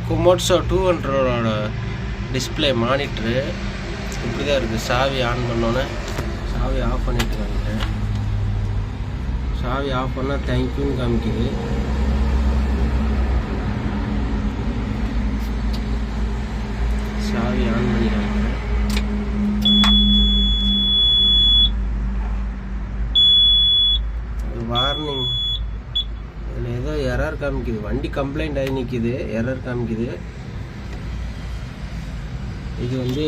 கொமோட்ஸோ 200ஓட display monitor இப்படி தான் இருக்குது. சாவி ஆன் பண்ணோன்னே சாவி ஆஃப் பண்ணிட்டு வந்துட்டேன். சாவி ஆஃப் பண்ணால் தேங்க்யூன்னு காமிக்குது. சாவி ஆன் பண்ணிடுவாங்க. வார்னிங் இதில் ஏதோ எரர் காமிக்குது. வண்டி கம்ப்ளைண்ட் ஆகி நிற்கிது, எரர் காமிக்குது. இது வந்து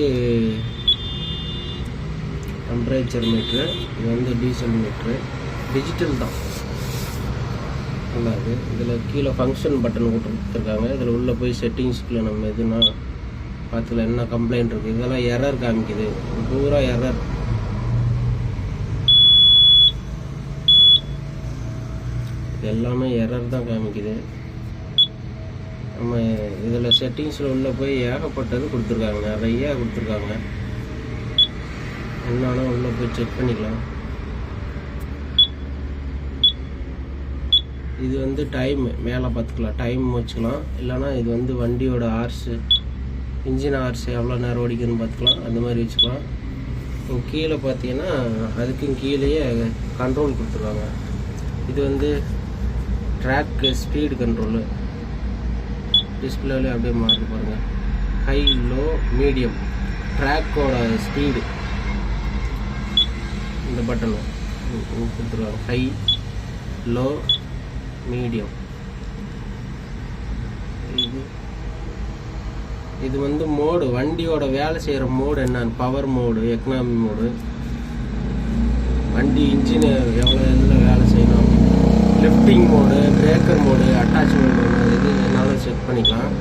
டெம்பரேச்சர் மீட்ரு, இது வந்து டீசல் மீட்ரு, டிஜிட்டல் தான் நல்லா இது. இதில் கீழே ஃபங்க்ஷன் பட்டன் கொடுத்துருக்காங்க. இதில் உள்ளே போய் செட்டிங்ஸ்க்குள்ள நம்ம எதுனா பார்த்துல என்ன கம்ப்ளைண்ட் இருக்குது. இதெல்லாம் எரர் காமிக்குது, பூரா எரர். இது எல்லாமே எரர் தான் காமிக்குது. நம்ம இதில் செட்டிங்ஸில் உள்ளே போய் ஏகப்பட்டது கொடுத்துருக்காங்க, நிறையா கொடுத்துருக்காங்க. என்னன்னா உள்ளே போய் செக் பண்ணிக்கலாம். இது வந்து டைம் மேலே பார்த்துக்கலாம், டைம் வச்சுக்கலாம். இல்லைனா இது வந்து வண்டியோட ஹார்ஸு, இன்ஜின் ஹார்ஸ் எவ்வளோ நேரம் ஓடிக்குதுன்னு பார்த்துக்கலாம், அந்த மாதிரி வச்சுக்கலாம். கீழே பார்த்தீங்கன்னா அதுக்கும் கீழேயே கண்ட்ரோல் கொடுத்துருவாங்க. இது வந்து ட்ராக்கு ஸ்பீடு கண்ட்ரோலு டிஸ்பிளேல அப்படியே மாறி பாருங்கள். ஹை, லோ, மீடியம், ட்ராக்கோட ஸ்பீடு இந்த பட்டனு கொடுத்துருவாங்க. High, low, medium. இது வந்து மோடு, வண்டியோட வேலை செய்கிற மோடு என்னன்னு, பவர் மோடு, எக்கனாமி மோடு, வண்டி இன்ஜின் எவ்வளோ இதில் வேலை செய்யணும், lifting mode, breaker mode, attachment mode, இது என்னாலும் செக் பண்ணிக்கலாம்.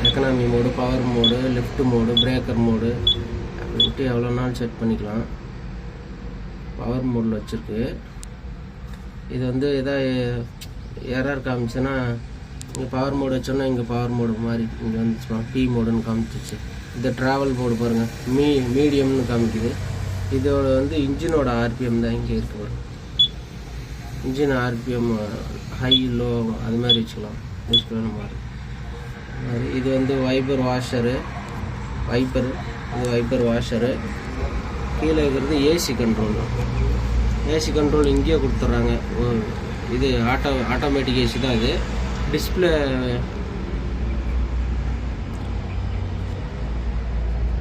Economy mode, power mode, lift mode, breaker mode அப்படின்ட்டு எவ்வளோ நாள் செக் பண்ணிக்கலாம். பவர் மோடில் வச்சுருக்கு. இது வந்து எதாவது எரர் காமிச்சுன்னா இங்கே பவர் மோடு வச்சோன்னா இங்கே பவர் மோடு மாதிரி இங்கே வந்துச்சுன்னா பி மோடுன்னு காமிச்சிச்சு. இந்த ட்ராவல் மோடு பாருங்கள், மீடியம்னு காமிக்குது. இதோட வந்து இன்ஜினோட ஆர்பிஎம் தான் இங்கே இருக்கு. இன்ஜின் ஆர்பிஎம் ஹை, லோ அது மாதிரி வச்சுக்கலாம். டிஸ்பிளே மாதிரி. இது வந்து வைப்பர் வாஷரு, இது வைப்பர் வாஷரு. கீழே இருக்கிறது ஏசி கண்ட்ரோல். ஏசி கண்ட்ரோல் இங்கேயே கொடுத்துட்றாங்க. இது ஆட்டோமேட்டிக் ஏசி தான். இது டிஸ்பிளே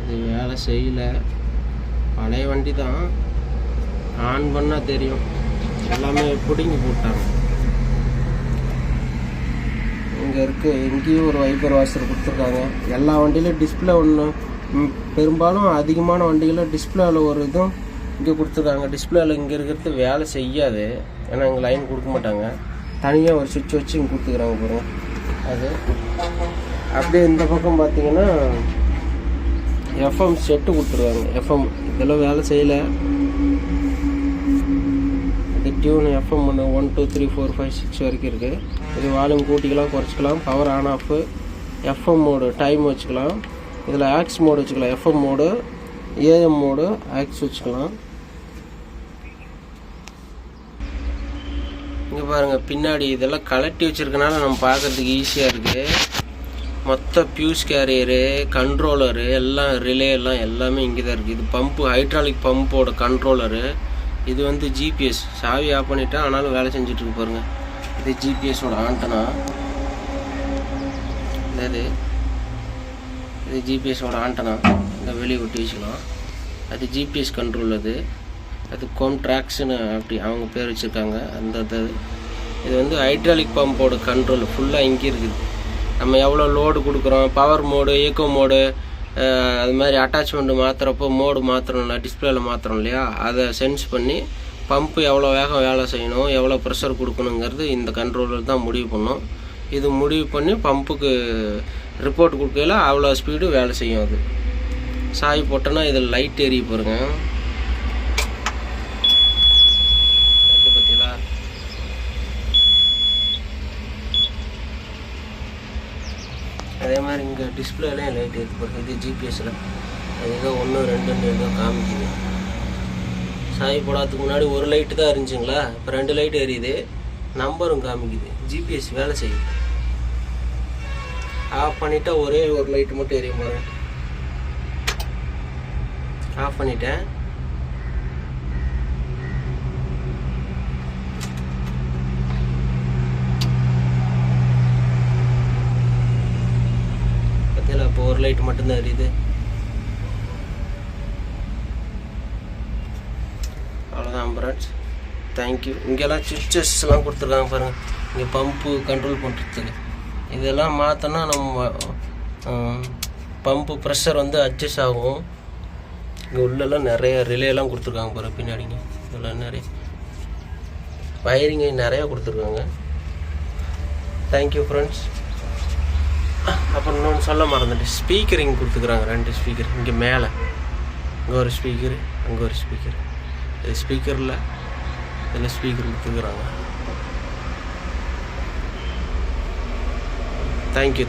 இது வேலை செய்யலை. பழைய வண்டி தான், ஆன் பண்ணால் தெரியும். எல்லாமே பிடுங்கி போட்டாங்க. இங்கே இருக்குது, இங்கேயும் ஒரு வைப்பர் வாஷர் கொடுத்துருக்காங்க. எல்லா வண்டியிலும் டிஸ்பிளே ஒன்று, பெரும்பாலும் அதிகமான வண்டிகளில் டிஸ்பிளேவில் ஒரு இதுவும் இங்கே கொடுத்துருக்காங்க. டிஸ்பிளேவில் இங்கே இருக்கிறது வேலை செய்யாது, ஏன்னா இங்கே லைன் கொடுக்க மாட்டாங்க. தனியாக ஒரு சுவிட்ச் வச்சு இங்கே கொடுத்துக்கிறாங்க பாருங்க. அது அப்படியே இந்த பக்கம் பார்த்தீங்கன்னா எஃப்எம் செட்டு கொடுத்துருவாங்க. எஃப்எம் இதெல்லாம் வேலை செய்யலை. இது டியூன் எஃப்எம் 1, 2, 3, 4, 5, 6 வரைக்கும் இருக்குது. இது வால்யூம் கூட்டிக்கலாம், குறைச்சிக்கலாம். Power on off, FM mode, time வச்சுக்கலாம். இதில் ஆக்ஸ் மோடு வச்சுக்கலாம். FM mode, AM mode, aux வச்சுக்கலாம். இங்கே பாருங்கள் பின்னாடி இதெல்லாம் கலட்டி வச்சுருக்கனால நம்ம பார்க்குறதுக்கு ஈஸியாக இருக்குது. மொத்த பியூஸ் கேரியரு, கண்ட்ரோலரு எல்லாம், ரிலே எல்லாம் எல்லாமே இங்கே தான் இருக்குது. இது பம்பு, ஹைட்ராலிக் பம்போட கண்ட்ரோலரு. இது வந்து ஜிபிஎஸ். சாவி ஆஃப் பண்ணிட்டா ஆனாலும் வேலை செஞ்சுட்ருக்கு பாருங்கள். இது ஜிபிஎஸோட ஆண்டனா. இது ஜிபிஎஸோட ஆண்டனா. இந்த வெளியே ஒட்டி வச்சுக்கலாம். அது ஜிபிஎஸ் கண்ட்ரோல். அது கோம் ட்ராக்ஸ்னு அப்படி அவங்க பேர் வச்சுருக்காங்க. இது வந்து ஹைட்ராலிக் பம்போட கண்ட்ரோல் ஃபுல்லாக இங்கே இருக்குது. நம்ம எவ்வளோ லோடு கொடுக்குறோம், பவர் மோடு, ஏக்கோ மோடு, அது மாதிரி அட்டாச்மெண்ட் மாற்றுறப்போ மோடு மாற்றணும்ல, டிஸ்பிளேல மாற்றுறோம் இல்லையா, அதை சென்ஸ் பண்ணி பம்பு எவ்வளோ வேகம் வேலை செய்யணும், எவ்வளோ ப்ரெஷர் கொடுக்கணுங்கிறது இந்த கண்ட்ரோலர் தான் முடிவு பண்ணும். இது முடிவு பண்ணி பம்புக்கு ரிப்போர்ட் கொடுக்கல அவ்வளோ ஸ்பீடு வேலை செய்யும். அது சாய் போட்டோன்னா இதில் லைட் எரிய பாருங்க. பார்த்தீங்களா? அதே மாதிரி இங்கே டிஸ்பிளேலையும் லைட் எரிய பாருங்க. இது ஜிபிஎஸ்ஸில் அது ஏதோ 1, 2 ஏதோ காமிக்குது. சாய் போடாததுக்கு முன்னாடி ஒரு லைட்டு தான் இருந்துச்சுங்களா, இப்போ 2 லைட் எரியுது, நம்பரும் காமிக்குது. ஜிபிஎஸ் வேலை செய்யுது. ஆஃப் பண்ணிவிட்டா ஒரே ஒரு லைட் மட்டும் எரியும் பாருங்க. ஆஃப் பண்ணிட்டேன். பார்த்தீங்களா, இப்போ ஒரு லைட் மட்டும்தான் எரியுது. அவ்வளோதான் ஃப்ரெண்ட்ஸ், தேங்க்யூ. இங்கெல்லாம் சுவிட்சஸ்லாம் கொடுத்துருக்காங்க பாருங்கள். இங்கே பம்பு கண்ட்ரோல் பண்ணுறதுக்கு இதெல்லாம் மாற்றினா நம்ம பம்பு ப்ரெஷர் வந்து அட்ஜஸ்ட் ஆகும். இங்கே உள்ளெல்லாம் நிறைய ரிலேலாம் கொடுத்துருக்காங்க பாருங்கள் பின்னாடிங்க. இதெல்லாம் நிறைய வயரிங்கு நிறையா கொடுத்துருக்காங்க. Thank you friends. அப்புறம் இன்னொன்று சொல்ல மறந்துட்டு, ஸ்பீக்கர் இங்கே கொடுத்துக்குறாங்க. 2 ஸ்பீக்கர் இங்கே மேலே. இங்கே ஒரு ஸ்பீக்கரு, அங்கே ஒரு ஸ்பீக்கர். இது ஸ்பீக்கரில் இதில் ஸ்பீக்கர் கொடுத்துக்குறாங்க. தேங்க்யூ.